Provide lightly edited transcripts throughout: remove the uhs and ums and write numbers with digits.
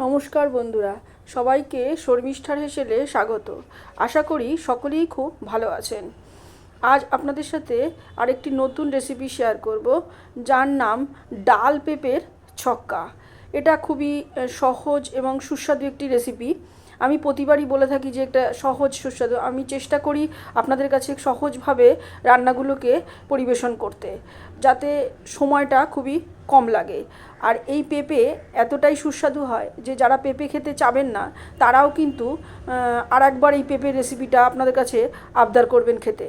নমস্কার বন্ধুরা, সবাইকে শর্মিষ্ঠার হেসেলে স্বাগত। আশা করি সকলেই খুব ভালো আছেন। আজ আপনাদের সাথে আরেকটি নতুন রেসিপি শেয়ার করব, যার নাম ডাল পেঁপের ছক্কা। এটা খুবই সহজ এবং সুস্বাদু একটি রেসিপি। আমি প্রতিবারই বলে থাকি যে একটা সহজ সুস্বাদু, আমি চেষ্টা করি আপনাদের কাছে সহজভাবে রান্নাগুলোকে পরিবেশন করতে, যাতে সময়টা খুবই কম লাগে। আর এই পেঁপে এতটাই সুস্বাদু হয় যে যারা পেঁপে খেতে চাবেন না তারাও কিন্তু আর একবার এই পেঁপের রেসিপিটা আপনাদের কাছে আবদার করবেন খেতে।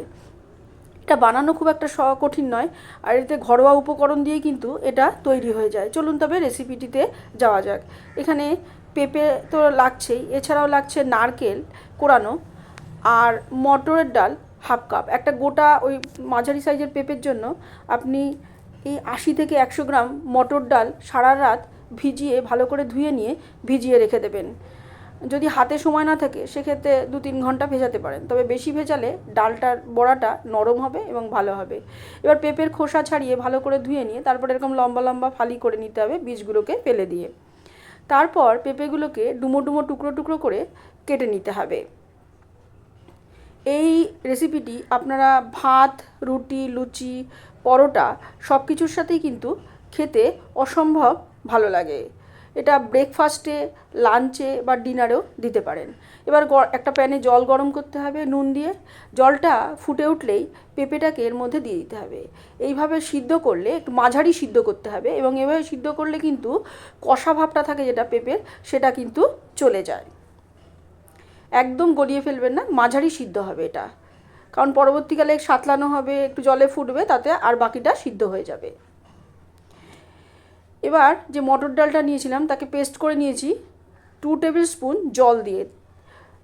এটা বানানো খুব একটা কঠিন নয়, আর এতে ঘরোয়া উপকরণ দিয়েই কিন্তু এটা তৈরি হয়ে যায়। চলুন তবে রেসিপিটিতে যাওয়া যাক। এখানে পেঁপে তো লাগছেই, এছাড়াও লাগছে নারকেল কোরানো আর মটরের ডাল হাফ কাপ। একটা গোটা ওই মাঝারি সাইজের পেঁপের জন্য আপনি এই 80 থেকে 100 গ্রাম মটর ডাল সারা রাত ভিজিয়ে ভালো করে ধুয়ে নিয়ে ভিজিয়ে রেখে দেবেন। যদি হাতে সময় না থাকে সেক্ষেত্রে 2-3 ঘন্টা ভেজাতে পারেন, তবে বেশি ভেজালে ডালটার বড়াটা নরম হবে এবং ভালো হবে। এবার পেঁপের খোসা ছাড়িয়ে ভালো করে ধুয়ে নিয়ে তারপর এরকম লম্বা লম্বা ফালি করে নিতে হবে বীজগুলোকে ফেলে দিয়ে। তারপর পেঁপেগুলোকে ডুমো ডুমো টুকরো টুকরো করে কেটে নিতে হবে। এই রেসিপিটি আপনারা ভাত, রুটি, লুচি, পরোটা সব কিছুর সাথেই কিন্তু খেতে অসম্ভব ভালো লাগে। এটা ব্রেকফাস্টে, লাঞ্চে বা ডিনারেও দিতে পারেন। এবার একটা প্যানে জল গরম করতে হবে নুন দিয়ে। জলটা ফুটে উঠলেই পেঁপেটাকে এর মধ্যে দিয়ে দিতে হবে। এইভাবে সিদ্ধ করলে, একটু মাঝারি সিদ্ধ করতে হবে, এবং এভাবে সিদ্ধ করলে কিন্তু কষা ভাবটা থাকে যেটা পেঁপের, সেটা কিন্তু চলে যায়। একদম গলিয়ে ফেলবেন না, মাঝারি সিদ্ধ হবে এটা, কারণ পরবর্তীকালে সাঁতলানো হবে, একটু জলে ফুটবে, তাতে আর বাকিটা সিদ্ধ হয়ে যাবে। এবার যে মটর ডালটা নিয়েছিলাম তাকে পেস্ট করে নিয়েছি 2 টেবিল স্পুন জল দিয়ে।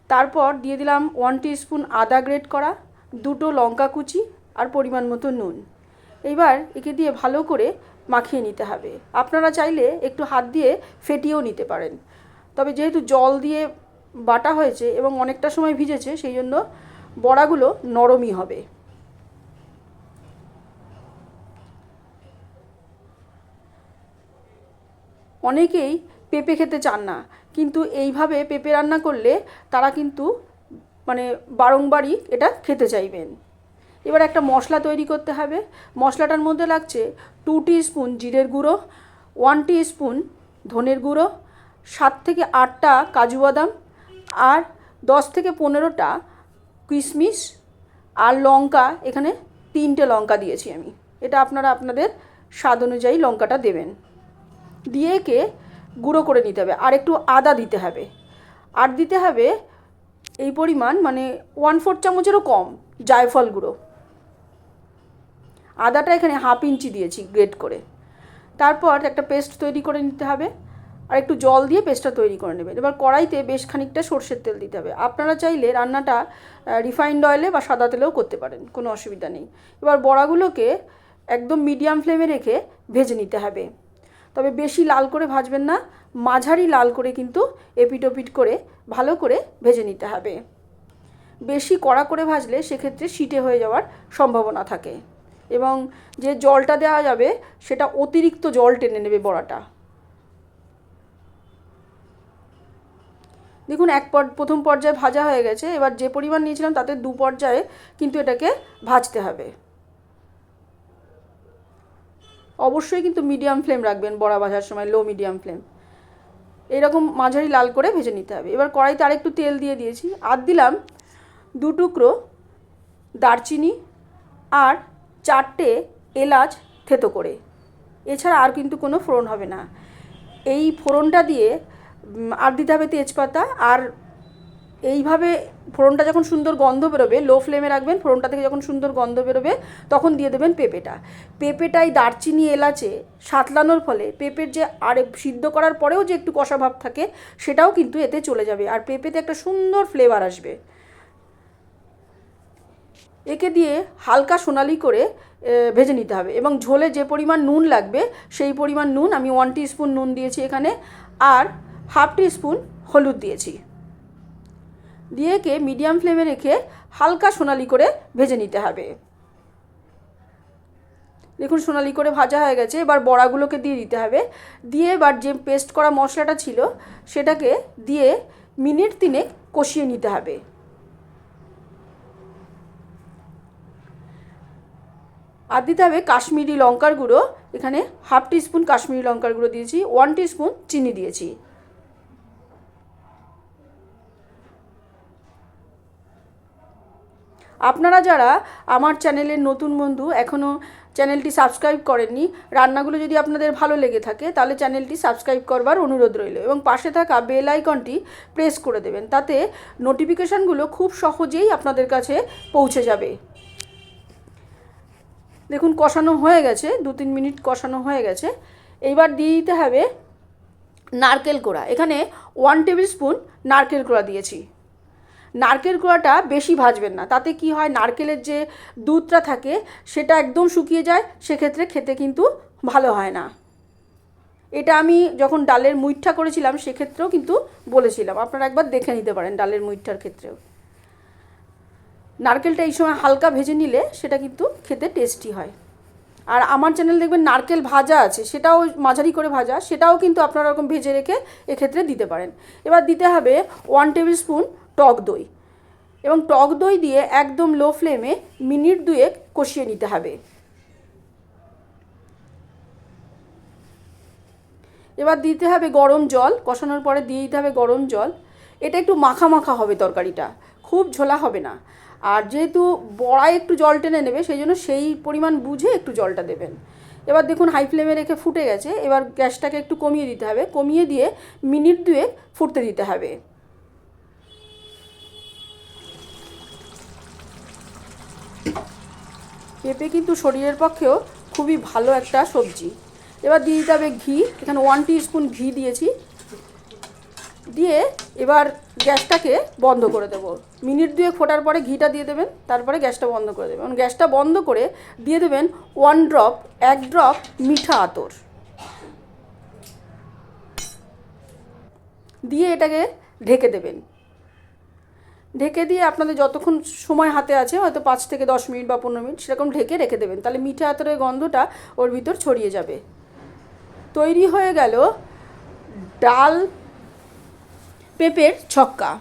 তারপর দিয়ে দিলাম 1 টিস্পুন আদা গ্রেট করা, 2টো লঙ্কা কুচি আর পরিমাণ মতো নুন। এইবার একে দিয়ে ভালো করে মাখিয়ে নিতে হবে। আপনারা চাইলে একটু হাত দিয়ে ফেটিয়েও নিতে পারেন, তবে যেহেতু জল দিয়ে বাটা হয়েছে এবং অনেকটা সময় ভিজেছে, সেই জন্য বড়াগুলো নরমই হবে। অনেকেই পেঁপে খেতে চান না, কিন্তু এইভাবে পেঁপে রান্না করলে তারা কিন্তু মানে বারংবারই এটা খেতে চাইবেন। এবার একটা মশলা তৈরি করতে হবে। মশলাটার মধ্যে লাগছে 2 টিস্পুন জিরের গুঁড়ো, 1 টিস্পুন ধনের গুঁড়ো, 7 থেকে 8টা কাজু বাদাম, আর 10 থেকে 15টা কিশমিশ, আর লঙ্কা এখানে 3টে লঙ্কা দিয়েছি আমি। এটা আপনারা আপনাদের স্বাদ অনুযায়ী লঙ্কাটা দেবেন। দিয়ে একে গুঁড়ো করে নিতে হবে। আর একটু আদা দিতে হবে, আর দিতে হবে এই পরিমাণ, মানে 1/4 চামচেরও কম জায়ফল গুঁড়ো। আদাটা এখানে হাফ ইঞ্চি দিয়েছি গ্রেট করে। তারপর একটা পেস্ট তৈরি করে নিতে হবে, আর একটু জল দিয়ে পেস্টটা তৈরি করে নেবেন। এবার কড়াইতে বেশ খানিকটা সর্ষের তেল দিতে হবে। আপনারা চাইলে রান্নাটা রিফাইন্ড অয়েলে বা সাদা তেলেও করতে পারেন, কোনো অসুবিধা নেই। এবার বড়াগুলোকে একদম মিডিয়াম ফ্লেমে রেখে ভেজে নিতে হবে, তবে বেশি লাল করে ভাজবেন না, মাঝারি লাল করে কিন্তু এপিট ওপিট করে ভালো করে ভেজে নিতে হবে। বেশি কড়া করে ভাজলে সেক্ষেত্রে শিটে হয়ে যাওয়ার সম্ভাবনা থাকে, এবং যে জলটা দেওয়া যাবে সেটা অতিরিক্ত জল টেনে নেবে বড়াটা। দেখুন প্রথম পর্যায়ে ভাজা হয়ে গেছে। এবার যে পরিমাণ নিয়েছিলাম তাতে 2 পর্যায়ে কিন্তু এটাকে ভাজতে হবে। অবশ্যই কিন্তু মিডিয়াম ফ্লেম রাখবেন বড়া ভাজার সময়, লো মিডিয়াম ফ্লেম। এইরকম মাঝারি লাল করে ভেজে নিতে হবে। এবার কড়াইতে আরেকটু তেল দিয়ে দিয়েছি, আর দিলাম 2 টুকরো দারচিনি আর 4টে এলাচ থেতো করে। এছাড়া আর কিন্তু কোনো ফোড়ন হবে না। এই ফোড়নটা দিয়ে আর দিতে হবে তেজপাতা। আর এইভাবে ফোড়নটা যখন সুন্দর গন্ধ বেরোবে, লো ফ্লেমে রাখবেন, ফোড়নটা থেকে যখন সুন্দর গন্ধ বেরোবে তখন দিয়ে দেবেন পেঁপেটা। পেঁপেটাই দারচিনি এলাচে সাঁতলানোর ফলে পেঁপের যে আর সিদ্ধ করার পরেও যে একটু কষা ভাব থাকে সেটাও কিন্তু এতে চলে যাবে, আর পেঁপেতে একটা সুন্দর ফ্লেভার আসবে। একে দিয়ে হালকা সোনালি করে ভেজে নিতে হবে, এবং ঝোলে যে পরিমাণ নুন লাগবে সেই পরিমাণ নুন, আমি 1 টিস্পুন নুন দিয়েছি এখানে, আর হাফ টিস্পুন হলুদ দিয়েছি। দিয়ে একে মিডিয়াম ফ্লেমে রেখে হালকা সোনালি করে ভেজে নিতে হবে। দেখুন সোনালি করে ভাজা হয়ে গেছে। এবার বড়াগুলোকে দিয়ে দিতে হবে। দিয়ে এবার যে পেস্ট করা মশলাটা ছিল সেটাকে দিয়ে মিনিট 3 কষিয়ে নিতে হবে। আর দিতে হবে কাশ্মীরি লঙ্কার গুঁড়ো। এখানে হাফ টিস্পুন কাশ্মীরি লঙ্কার গুঁড়ো দিয়েছি, 1 টিস্পুন চিনি দিয়েছি। আপনারা যারা আমার চ্যানেলের নতুন বন্ধু, এখনও চ্যানেলটি সাবস্ক্রাইব করেননি, রান্নাগুলো যদি আপনাদের ভালো লেগে থাকে তাহলে চ্যানেলটি সাবস্ক্রাইব করবার অনুরোধ রইল এবং পাশে থাকা বেল আইকনটি প্রেস করে দেবেন। তাতে নোটিফিকেশানগুলো খুব সহজেই আপনাদের কাছে পৌঁছে যাবে। দেখুন কষানো হয়ে গেছে, 2-3 মিনিট কষানো হয়ে গেছে। এইবার দিয়ে দিতে হবে নারকেল কোড়া। এখানে 1 টেবিল স্পুন নারকেল কোড়া দিয়েছি। নারকেল কোড়াটা বেশি ভাজবেন না, তাতে কি হয় নারকেলের যে দুধটা থাকে সেটা একদম শুকিয়ে যায়, সেক্ষেত্রে খেতে কিন্তু ভালো হয় না। এটা আমি যখন ডালের মুইঠা করেছিলাম সেক্ষেত্রেও কিন্তু বলেছিলাম, আপনারা একবার দেখে নিতে পারেন ডালের মুইঠার ক্ষেত্রেও। নারকেলটা এই সময় হালকা ভেজে নিলে সেটা কিন্তু খেতে টেস্টি হয়। আর আমার চ্যানেল দেখবেন নারকেল ভাজা আছে, সেটাও মাঝারি করে ভাজা, সেটাও কিন্তু আপনারা এরকম ভেজে রেখে এক্ষেত্রে দিতে পারেন। এবার দিতে হবে 1 টেবিল স্পুন টক দই এবং টক দই দিয়ে একদম লো ফ্লেমে মিনিট 2 কষিয়ে নিতে হবে। এবার দিতে হবে গরম জল। কষানোর পরে দিয়ে দিতে হবে গরম জল। এটা একটু মাখা মাখা হবে তরকারিটা, খুব ঝোলা হবে না। আর যেহেতু বড়ায় একটু জল টেনে নেবে সেই জন্য সেই পরিমাণ বুঝে একটু জলটা দেবেন। এবার দেখুন হাই ফ্লেমে রেখে ফুটে গেছে। এবার গ্যাসটাকে একটু কমিয়ে দিতে হবে, কমিয়ে দিয়ে মিনিট 2 ফুটতে দিতে হবে। পেঁপে কিন্তু শরীরের পক্ষেও খুবই ভালো একটা সবজি। এবার দিয়ে দিতে হবে ঘি। এখানে 1 টিস্পুন ঘি দিয়েছি। দিয়ে এবার গ্যাসটাকে বন্ধ করে দেবো। মিনিট 2 ফোটার পরে ঘিটা দিয়ে দেবেন, তারপরে গ্যাসটা বন্ধ করে দেবেন এবং গ্যাসটা বন্ধ করে দিয়ে দেবেন 1 ড্রপ মিঠা আতর। দিয়ে এটাকে ঢেকে দেবেন। ঢেকে দিয়ে আপনাদের যতক্ষণ সময় হাতে আছে, হয়তো 5 থেকে 10 মিনিট বা 15 মিনিট সেরকম ঢেকে রেখে দেবেন, তাহলে মিঠা আতরের গন্ধটা ওর ভিতর ছড়িয়ে যাবে। তৈরি হয়ে গেল ডাল পেঁপের ছক্কা।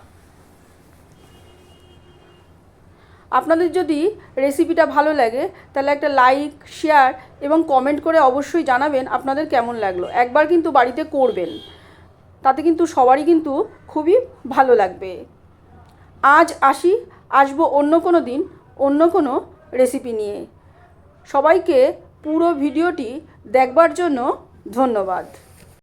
আপনাদের যদি রেসিপিটা ভালো লাগে তাহলে একটা লাইক, শেয়ার এবং কমেন্ট করে অবশ্যই জানাবেন আপনাদের কেমন লাগলো। একবার কিন্তু বাড়িতে করবেন, তাতে কিন্তু সবারই কিন্তু খুবই ভালো লাগবে। আজ আসবো অন্য কোনো দিন অন্য কোনো রেসিপি নিয়ে। সবাইকে পুরো ভিডিওটি দেখবার জন্য ধন্যবাদ।